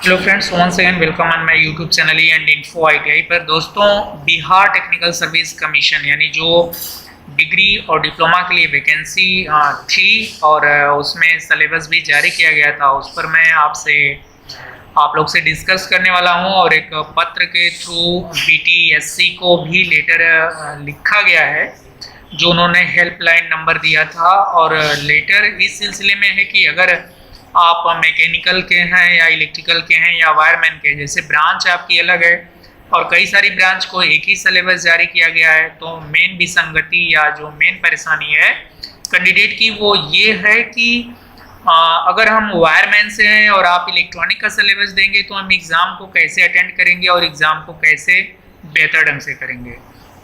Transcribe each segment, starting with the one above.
Hello friends, once again welcome on my YouTube channel and info ITI पर। दोस्तों, Bihar technical service commission यानी जो degree और diploma के लिए वैकेंसी थी और उसमें सिलेबस भी जारी किया गया था, उस पर मैं आप लोग से डिस्कस करने वाला हूं। और एक पत्र के थ्रू बीटीएससी को भी लेटर लिखा गया है जो उन्होंने हेल्पलाइन नंबर दिया था। और लेटर इस सिलसिले में है कि अगर आप मैकेनिकल के हैं या इलेक्ट्रिकल के हैं या वायरमैन के, जैसे ब्रांच आपकी अलग है और कई सारी ब्रांच को एक ही सिलेबस जारी किया गया है, तो मेन विसंगति या जो मेन परेशानी है कैंडिडेट की वो ये है कि अगर हम वायरमैन से हैं और आप इलेक्ट्रॉनिक का सिलेबस देंगे तो हम एग्ज़ाम को कैसे अटेंड करेंगे और एग्ज़ाम को कैसे बेहतर ढंग से करेंगे।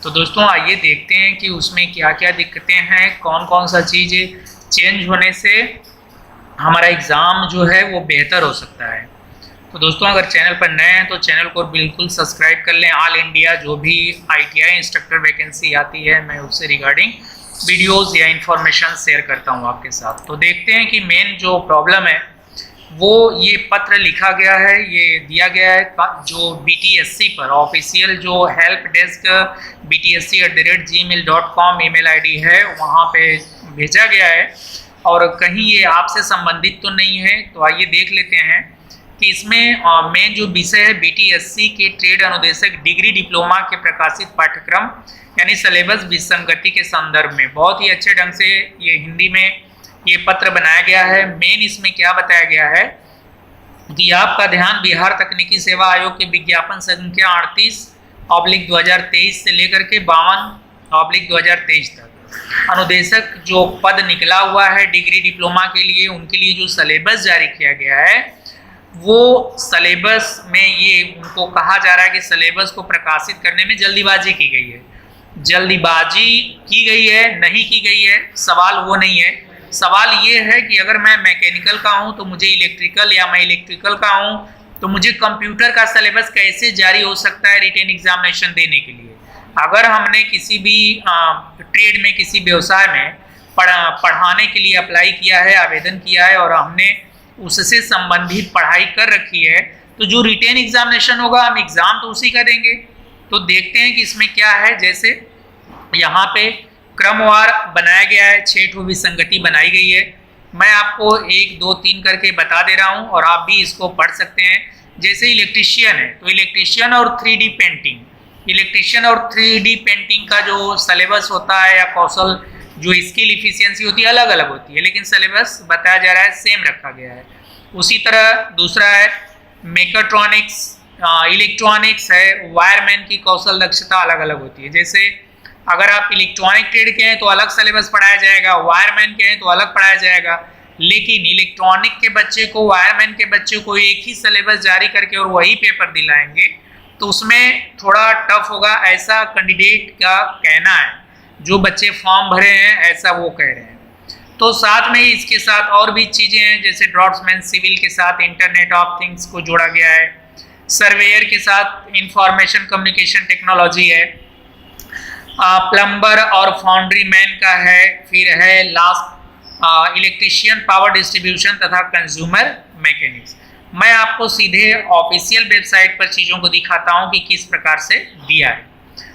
तो दोस्तों, आइए देखते हैं कि उसमें क्या क्या दिक्कतें हैं, कौन कौन सा चीज़ चेंज होने से हमारा एग्ज़ाम जो है वो बेहतर हो सकता है। तो दोस्तों, अगर चैनल पर नए हैं तो चैनल को बिल्कुल सब्सक्राइब कर लें। ऑल इंडिया जो भी आईटीआई इंस्ट्रक्टर वैकेंसी आती है, मैं उससे रिगार्डिंग वीडियोस या इंफॉर्मेशन शेयर करता हूं आपके साथ। तो देखते हैं कि मेन जो प्रॉब्लम है वो ये पत्र लिखा गया है, ये दिया गया है जो बीटीएससी पर ऑफिशियल जो help desk btsc@gmail.com email ID है, वहाँ पे भेजा गया है और कहीं ये आपसे संबंधित तो नहीं है। तो आइए देख लेते हैं कि इसमें मेन जो विषय है बीटीएससी के ट्रेड अनुदेशक डिग्री डिप्लोमा के प्रकाशित पाठ्यक्रम यानी सिलेबस विसंगति के संदर्भ में बहुत ही अच्छे ढंग से ये हिंदी में ये पत्र बनाया गया है। मेन इसमें क्या बताया गया है कि आपका ध्यान बिहार तकनीकी सेवा आयोग के विज्ञापन संख्या 38/2023 से लेकर के 52/2023 तक अनुदेशक जो पद निकला हुआ है डिग्री डिप्लोमा के लिए, उनके लिए जो सिलेबस जारी किया गया है वो सिलेबस में ये उनको कहा जा रहा है कि सिलेबस को प्रकाशित करने में जल्दीबाजी की गई है। जल्दीबाजी की गई है, नहीं की गई है, सवाल वो नहीं है। सवाल ये है कि अगर मैं मैकेनिकल का हूँ तो मुझे इलेक्ट्रिकल, या मैं इलेक्ट्रिकल का हूँ तो मुझे कंप्यूटर का सिलेबस कैसे जारी हो सकता है रिटेन एग्जामिनेशन देने के लिए। अगर हमने किसी भी ट्रेड में, किसी व्यवसाय में पढ़ाने के लिए अप्लाई किया है, आवेदन किया है और हमने उससे संबंधित पढ़ाई कर रखी है, तो जो रिटेन एग्जामिनेशन होगा हम एग्ज़ाम तो उसी का देंगे। तो देखते हैं कि इसमें क्या है। जैसे यहाँ पे क्रमवार बनाया गया है, 6 ठो विसंगति बनाई गई है। मैं आपको 1, 2, 3 करके बता दे रहा हूँ और आप भी इसको पढ़ सकते हैं। जैसे इलेक्ट्रीशियन है तो इलेक्ट्रीशियन और 3D पेंटिंग, इलेक्ट्रीशियन और 3D पेंटिंग का जो सिलेबस होता है या कौशल जो स्किल इफिशियंसी होती है अलग अलग होती है, लेकिन सिलेबस बताया जा रहा है सेम रखा गया है। उसी तरह दूसरा है मेकाट्रॉनिक्स, इलेक्ट्रॉनिक्स है, वायरमैन की कौशल दक्षता अलग अलग होती है। जैसे अगर आप इलेक्ट्रॉनिक ट्रेड के हैं तो अलग सिलेबस पढ़ाया जाएगा, वायरमैन के हैं तो अलग पढ़ाया जाएगा, लेकिन इलेक्ट्रॉनिक के बच्चे को, वायरमैन के बच्चे को एक ही सिलेबस जारी करके और वही पेपर दिलाएंगे तो उसमें थोड़ा टफ होगा, ऐसा कैंडिडेट का कहना है। जो बच्चे फॉर्म भरे हैं ऐसा वो कह रहे हैं। तो साथ में ही इसके साथ और भी चीज़ें हैं, जैसे ड्राफ्ट्समैन सिविल के साथ इंटरनेट ऑफ थिंग्स को जोड़ा गया है, सर्वेयर के साथ इंफॉर्मेशन कम्युनिकेशन टेक्नोलॉजी है, प्लम्बर और फाउंड्री मैन का है, फिर है लास्ट इलेक्ट्रीशियन, पावर डिस्ट्रीब्यूशन तथा कंज्यूमर मैकेनिक्स। मैं आपको सीधे ऑफिशियल वेबसाइट पर चीज़ों को दिखाता हूं कि किस प्रकार से दिया है।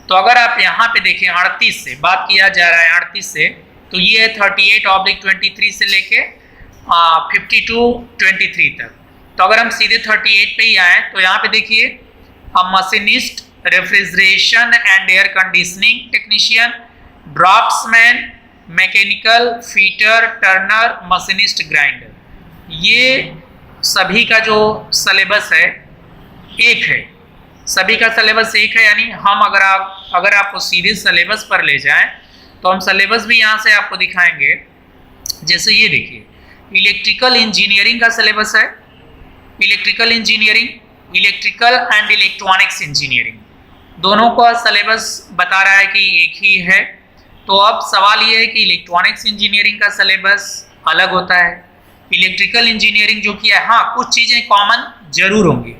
तो अगर आप यहाँ पे देखें 38 से बात किया जा रहा है, 38 से, तो ये है 38/23 से लेके 52/23 तक। तो अगर हम सीधे 38 पे ही आए तो यहाँ पे देखिए machinist, refrigeration and air conditioning technician, draughtsman, mechanical, fitter, Turner, machinist, grinder, ये सभी का जो सिलेबस है एक है। सभी का सिलेबस एक है, यानी हम अगर आपको सीधे सिलेबस पर ले जाएं तो हम सिलेबस भी यहाँ से आपको दिखाएंगे। जैसे ये देखिए, इलेक्ट्रिकल इंजीनियरिंग का सिलेबस है, electrical engineering, electrical and electronics engineering, दोनों का सिलेबस बता रहा है कि एक ही है। तो अब सवाल ये है कि इलेक्ट्रॉनिक्स इंजीनियरिंग का सिलेबस अलग होता है, इलेक्ट्रिकल इंजीनियरिंग जो किया है, हाँ कुछ चीज़ें कॉमन जरूर होंगी।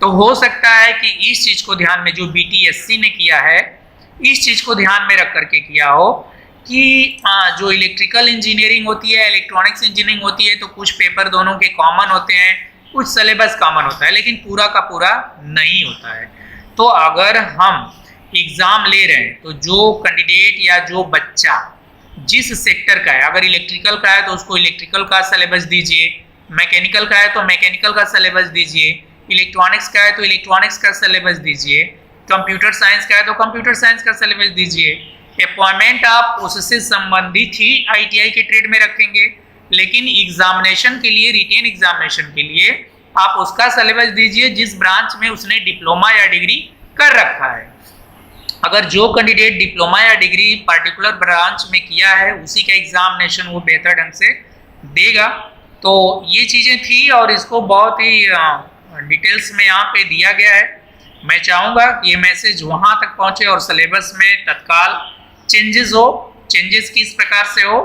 तो हो सकता है कि इस चीज़ को ध्यान में, जो बीटीएससी ने किया है, इस चीज़ को ध्यान में रख करके किया हो कि जो इलेक्ट्रिकल इंजीनियरिंग होती है, इलेक्ट्रॉनिक्स इंजीनियरिंग होती है, तो कुछ पेपर दोनों के कॉमन होते हैं, कुछ सिलेबस कॉमन होता है, लेकिन पूरा का पूरा नहीं होता है। तो अगर हम एग्ज़ाम ले रहे हैं तो जो कैंडिडेट या जो बच्चा जिस सेक्टर का है, अगर इलेक्ट्रिकल का है तो उसको इलेक्ट्रिकल का सिलेबस दीजिए, मैकेनिकल का है तो मैकेनिकल का सिलेबस दीजिए, इलेक्ट्रॉनिक्स का है तो इलेक्ट्रॉनिक्स का सिलेबस दीजिए, कंप्यूटर साइंस का है तो कंप्यूटर साइंस का सिलेबस दीजिए। अपॉइंटमेंट आप उससे संबंधित ही ITI के ट्रेड में रखेंगे, लेकिन एग्जामिनेशन के लिए, रिटेन एग्जामिनेशन के लिए आप उसका सिलेबस दीजिए जिस ब्रांच में उसने डिप्लोमा या डिग्री कर रखा है। अगर जो कैंडिडेट डिप्लोमा या डिग्री पर्टिकुलर ब्रांच में किया है उसी का एग्जामिनेशन वो बेहतर ढंग से देगा। तो ये चीज़ें थी और इसको बहुत ही डिटेल्स में यहाँ पे दिया गया है। मैं चाहूँगा कि ये मैसेज वहाँ तक पहुँचे और सिलेबस में तत्काल चेंजेस हो। चेंजेस किस प्रकार से हो?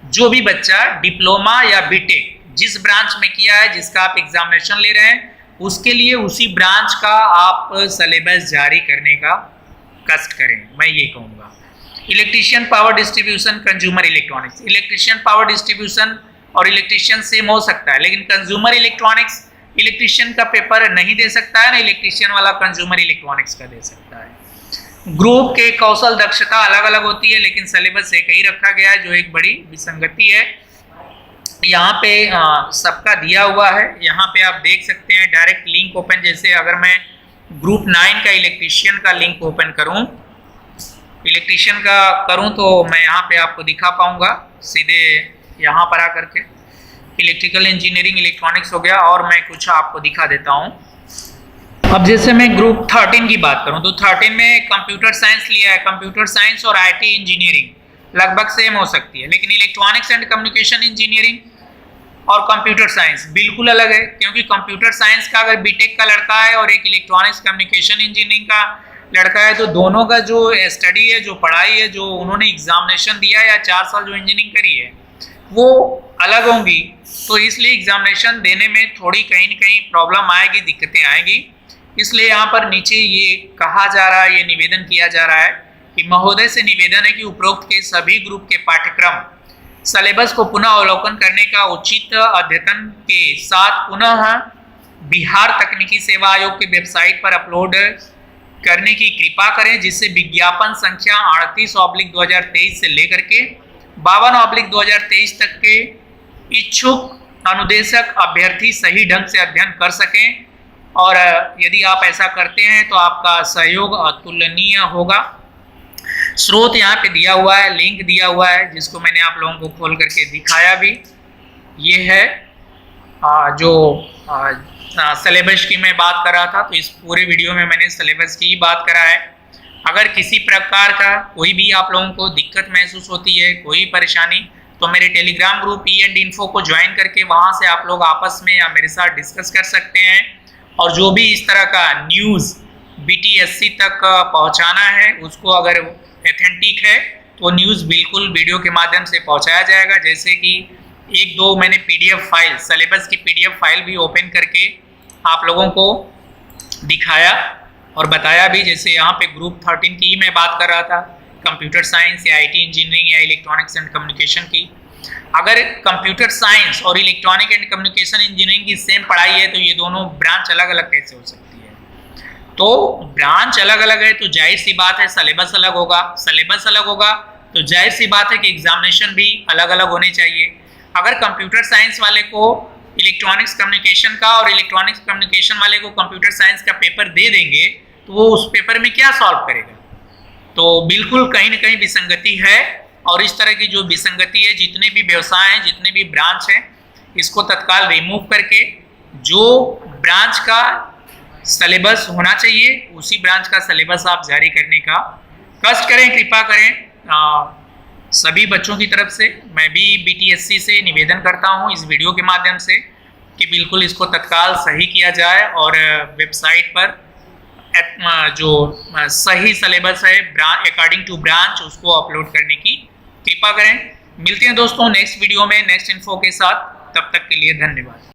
जो भी बच्चा डिप्लोमा या बीटेक जिस ब्रांच में किया है, जिसका आप एग्जामिनेशन ले रहे हैं, उसके लिए उसी ब्रांच का आप सिलेबस जारी करने का कष्ट करें, मैं ये कहूँगा। Electrician power distribution, consumer electronics, electrician power distribution और इलेक्ट्रीशियन सेम हो सकता है, लेकिन कंज्यूमर इलेक्ट्रॉनिक्स इलेक्ट्रीशियन का पेपर नहीं दे सकता है, ना इलेक्ट्रीशियन वाला कंज्यूमर इलेक्ट्रॉनिक्स का दे सकता है। ग्रुप के कौशल दक्षता अलग अलग होती है, लेकिन सिलेबस एक ही रखा गया है, जो एक बड़ी विसंगति है। यहाँ पे सबका दिया हुआ है, यहाँ पे आप देख सकते हैं डायरेक्ट लिंक ओपन। जैसे अगर मैं ग्रुप 9 का इलेक्ट्रीशियन का लिंक ओपन करूँ, इलेक्ट्रीशियन का करूँ तो मैं यहाँ पे आपको दिखा पाऊँगा सीधे यहाँ पर आकर के। इलेक्ट्रिकल इंजीनियरिंग इलेक्ट्रॉनिक्स हो गया, और मैं कुछ आपको दिखा देता हूँ। अब जैसे मैं ग्रुप 13 की बात करूँ तो 13 में कंप्यूटर साइंस लिया है। कंप्यूटर साइंस और IT इंजीनियरिंग लगभग सेम हो सकती है, लेकिन इलेक्ट्रॉनिक्स एंड कम्युनिकेशन इंजीनियरिंग और कंप्यूटर साइंस बिल्कुल अलग है, क्योंकि कंप्यूटर साइंस का अगर बीटेक का लड़का है और एक इलेक्ट्रॉनिक्स कम्युनिकेशन इंजीनियरिंग का लड़का है तो दोनों का जो स्टडी है, जो पढ़ाई है, जो उन्होंने एग्जामिनेशन दिया है या 4 साल जो इंजीनियरिंग करी है वो अलग होंगी। तो इसलिए एग्जामिनेशन देने में थोड़ी कहीं न कहीं प्रॉब्लम आएगी, दिक्कतें आएगी। इसलिए यहाँ पर नीचे ये कहा जा रहा है, ये निवेदन किया जा रहा है कि महोदय से निवेदन है कि उपरोक्त के सभी ग्रुप के पाठ्यक्रम सिलेबस को पुनः अवलोकन करने का उचित अद्यतन के साथ पुनः बिहार तकनीकी सेवा आयोग के वेबसाइट पर अपलोड करने की कृपा करें, जिससे विज्ञापन संख्या 38/2023 से लेकर के 52/2023 तक के इच्छुक अनुदेशक अभ्यर्थी सही ढंग से अध्ययन कर सकें। और यदि आप ऐसा करते हैं तो आपका सहयोग अतुलनीय होगा। स्रोत यहाँ पे दिया हुआ है, लिंक दिया हुआ है, जिसको मैंने आप लोगों को खोल करके दिखाया भी। ये है जो सिलेबस की मैं बात कर रहा था, तो इस पूरे वीडियो में मैंने सिलेबस की ही बात करा है। अगर किसी प्रकार का कोई भी आप लोगों को दिक्कत महसूस होती है, कोई परेशानी, तो मेरे टेलीग्राम ग्रुप E&Info को ज्वाइन करके वहाँ से आप लोग आपस में या मेरे साथ डिस्कस कर सकते हैं। और जो भी इस तरह का न्यूज़ BTSC तक पहुँचाना है, उसको अगर ऑथेंटिक है तो न्यूज़ बिल्कुल वीडियो के माध्यम से पहुँचाया जाएगा। जैसे कि 1-2 मैंने PDF फाइल, सिलेबस की PDF फाइल भी ओपन करके आप लोगों को दिखाया और बताया भी। जैसे यहाँ पे ग्रुप 13 की मैं बात कर रहा था, कंप्यूटर साइंस या IT इंजीनियरिंग या इलेक्ट्रॉनिक्स एंड कम्युनिकेशन की। अगर कंप्यूटर साइंस और इलेक्ट्रॉनिक एंड कम्युनिकेशन इंजीनियरिंग की सेम पढ़ाई है तो ये दोनों ब्रांच अलग अलग कैसे हो सकती है? तो ब्रांच अलग अलग है तो जाहिर सी बात है सिलेबस अलग होगा। सिलेबस अलग होगा तो जाहिर सी बात है कि एग्जामिनेशन भी अलग अलग होने चाहिए। अगर कंप्यूटर साइंस वाले को इलेक्ट्रॉनिक्स कम्युनिकेशन का और इलेक्ट्रॉनिक्स कम्युनिकेशन वाले को कंप्यूटर साइंस का पेपर दे देंगे तो वो उस पेपर में क्या सॉल्व करेगा? तो बिल्कुल कहीं ना कहीं विसंगति है। और इस तरह की जो विसंगति है, जितने भी व्यवसाय हैं, जितने भी ब्रांच हैं, इसको तत्काल रिमूव करके जो ब्रांच का सिलेबस होना चाहिए उसी ब्रांच का सिलेबस आप जारी करने का कष्ट करें, कृपा करें। सभी बच्चों की तरफ से मैं भी BTSC से निवेदन करता हूं इस वीडियो के माध्यम से कि बिल्कुल इसको तत्काल सही किया जाए और वेबसाइट पर जो सही सिलेबस है अकॉर्डिंग टू ब्रांच उसको अपलोड करने की कृपा करें। मिलते हैं दोस्तों नेक्स्ट वीडियो में नेक्स्ट इन्फो के साथ, तब तक के लिए धन्यवाद।